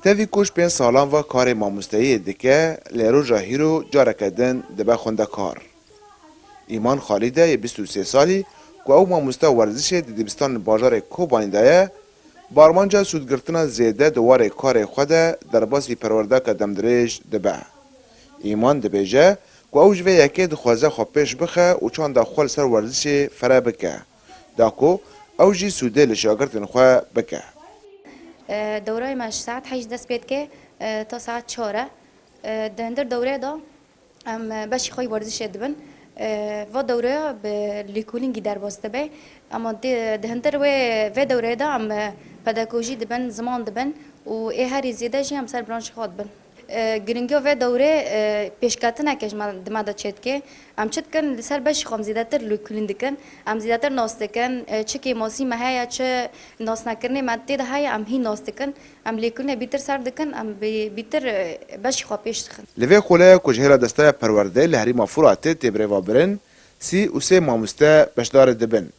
تاوی کوش 5 سالان و کار ماموستایی دکه لیرو جاهیرو جارکدن دبه خونده کار. ایمان خالیده یه 23 سالی که او ماموستا ورزش دبستان بازار کوبانی دایه بارمانجا سودگرتنا زیده دواره کار خود در باسی پرورده که دمدریج دبه. ایمان دبیجه که او جوه یکی دخوازه خواه پیش بخه و چان داخل سر ورزش فره بکه. داکو او جی سوده لشاگرتن خواه بکه. دوره ماش ساعت 8 دست بید که تا ساعت 4 دهندر دوره دا ام باش خوی ورزش دبن و دوره به لیکولینگی در واسطه به اما دهندر و دوره دا ام پداگوژی دبن زمان دبن و ای هری زیاده جی هم سر برانش خود بن گرینگو و دوره پیشکاتنه کش ما دمادا چت که ام چت کن لسر باش خام زیاده تر لیکولین دکن ام زیاده تر ناست کن چه که ماسی مهیا چه ناس نکرنه ماده ده های ام هی ناست کن ام لیکولین بیتر سر دکن ام بیتر باش خواب پیش دکن. لوی خوله کجهلا دسته پرورده لهری مفروعات تبره و برن سی و سه ماموسته بشدار دبن.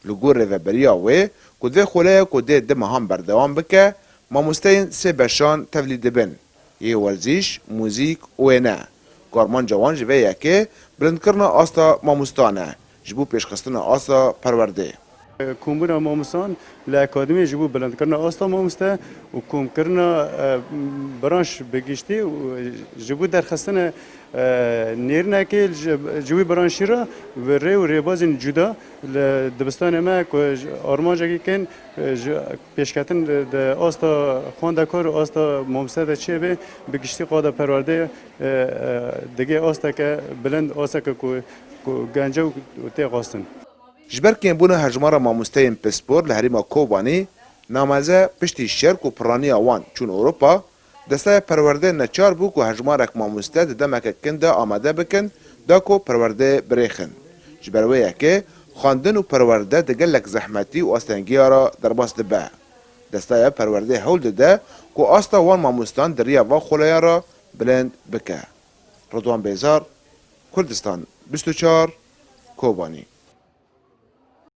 لگور رهبریا و کدوی خوله کده دم هم بردوام بکه ماموسته سه بشان تولید دبن. یه ورزش، موزیک و نه. کارمان جوان جوه یکی بلند کرنا آستا ماموستانه. جبو پیشخستن آستا پرورده. کومبونا ماموسان لأکادمی جبو بلند کرنا آستا ماموسته و کوم کرنا برانش بگیشتی و جبو درخستن نیرنه که جوی برانشی را و ریبازین جدا دبستان ما که آرمانجا که کن پیشکتن آستا خواندکار آستا ماموسته ده چه به بگیشتی قادا پرورده دیگه آستا که بلند آستا که گنجا و تیغاستن. جبر کمبون هجمار ماموستین پسپور لحریم کوبانی نامزه پشتی شرک و پرانی آوان چون اروپا دسته پرورده نچار بو که هجمارک ماموسته دمک کنده آماده بکن دا که پرورده بریخن. جبروه یکی خواندن و پرورده دگلک زحمتی و آستنگی را در باس دبه. دسته پرورده حول دده که آستا وان ماموستان در ریا و خلیا را بلند بکه. رضوان بیزار، کردستان 24 کوبانی.